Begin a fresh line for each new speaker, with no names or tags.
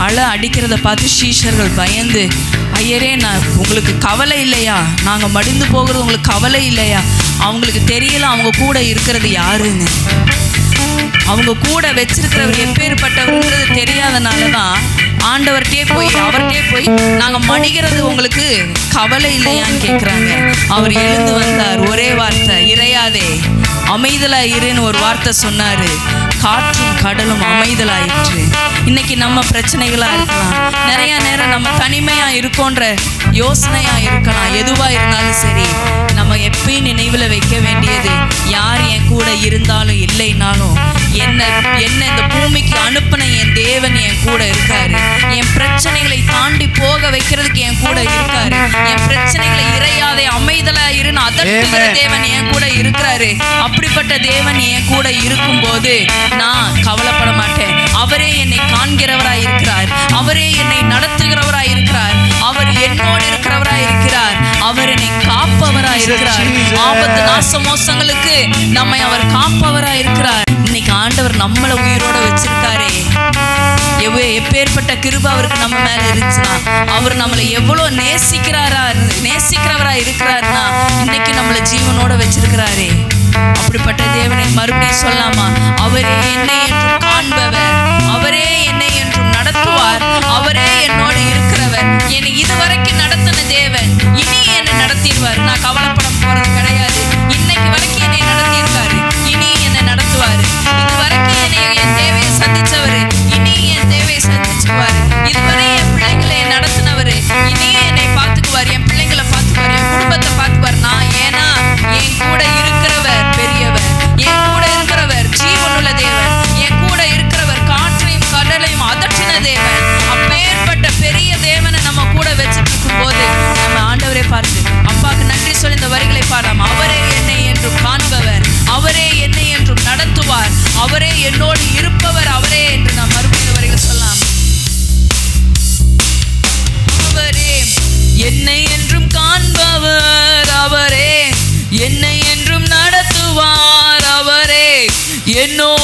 அலை அடிக்கிறத பார்த்து சீஷர்கள் பயந்து, ஐயரே நான் உங்களுக்கு கவலை இல்லையா, நாங்கள் மடிந்து போகிறது உங்களுக்கு கவலை இல்லையா? அவங்களுக்கு தெரியல அவங்க கூட இருக்கிறது யாருன்னு. அவங்க கூட வச்சிருக்கிறவர் எப்பேற்பட்டவர்ன்றது தெரியாதனால தான் ஆண்டவர்கிட்டே போய் அவர்கிட்டே போய் நாங்கள் மடிகிறது உங்களுக்கு கவலை இல்லையான்னு கேட்குறாங்க. அவர் எழுந்து வந்தார், ஒரே வார்த்தை, இறையாதே அமைதலா இருன்னு ஒரு வார்த்தை சொன்னார். காற்றும் கடலும் அமைதலாயிற்று. இன்னைக்கு நம்ம பிரச்சனைகளா இருக்கலாம், நிறைய நேரம் நம்ம தனிமையா இருக்கோன்ற யோசனையா இருக்கலாம். எதுவா இருந்தாலும் சரி, நம்ம எப்பயும் நினைவுல வைக்க வேண்டியது, யார் என் கூட இருந்தாலும் இல்லைனாலும் என்ன இந்த பூமிக்கு அனுப்பின என் தேவன் என் கூட இருக்காரு. என் பிரச்சனைகளை தாண்டி போக வைக்கிறதுக்கு என் கூட இருக்காரு. என் பிரச்சனைகளை இறையாதே அமைதலா இருன்னு அதட்டுகிற தேவன் என் கூட இருக்கிறாரு. அப்படிப்பட்ட தேவன் என் கூட இருக்கும்போது நான் கவலைப்பட மாட்டேன். அவரே என்னை காண்கிறவராய் இருக்கிறார், அவரே என்னை நடத்துகிறவராய் இருக்கிறார், அவர் என்னோடு இருக்கிறவராய் இருக்கிறார், அவர் என்னை காப்பவராய் இருக்கிறார். ஆபத்து நாச மோசங்களுக்கு நம்மை அவர் காப்பவராய் இருக்கிறார். இன்னைக்கு ஆண்டவர் நம்மளை உயிரோட வச்சிருக்காரே, எப்பேற்பட்ட கிருபை அவருக்கு நம்ம மேல இருந்துச்சுன்னா, அவர் நம்மளை எவ்வளவு நேசிக்கிறவரா இருக்கிறாருன்னா இன்னைக்கு நம்மளை ஜீவனோட வச்சிருக்கிறாரே. அப்படிப்பட்ட தேவனை மறுபடியும் சொல்லாமா? அவரே என்னை என்றும் காண்பவர், அவரே என்னை என்றும் நடத்துவார், அவரே என்னோடு இருக்கிறவர், என்னை இதுவரைக்கும் நடத்தின தேவன் இனி என்னை நடத்திடுவார். நான் கவலைப்பட போறது கிடையாது. இன்னைக்கு வரைக்கும் என்னை நடத்தியிருக்காரு, இனி என்னை நடத்துவாரு. இதுவரைக்கும் என் தேவையை சந்திச்சவரு இனி என் தேவையை சந்திச்சுக்குவாரு. இதுவரை என் பிள்ளைங்களை நடத்தினவரு இனி என்னை பார்த்துக்குவார், என் பிள்ளைங்களை பார்த்துக்குவார், என் குடும்பத்தை பார்த்துக்குவார். நான் ஏன்னா என் கூட இருக்கிறவர் பெரியவர், என் கூட இருக்கிறவர் ஜீவனுள்ள தேவன், என் கூட இருக்கிறவர் காற்றையும் கடலையும் அதட்டின தேவன். அப்பேற்பட்ட பெரிய தேவனை நம்ம கூட வச்சுட்டு இருக்கும் போது நம்ம ஆண்டவரை பார்த்து அப்பாவுக்கு நன்றி சொல்லி இந்த வரிகளை பாடலாம். அவரே என்னை என்றும் காண்பவர், அவரே என்னை என்றும் நடத்துவார், அவரே என்னோடு இருப்பவர், அவரே என்று நாம் மறுபடியும் வரிகள் சொல்லலாம். அவரே என்னை என்றும் காண்பவர், அவரே என்னை என்றும் நடத்துவார், அவரே என்னோடு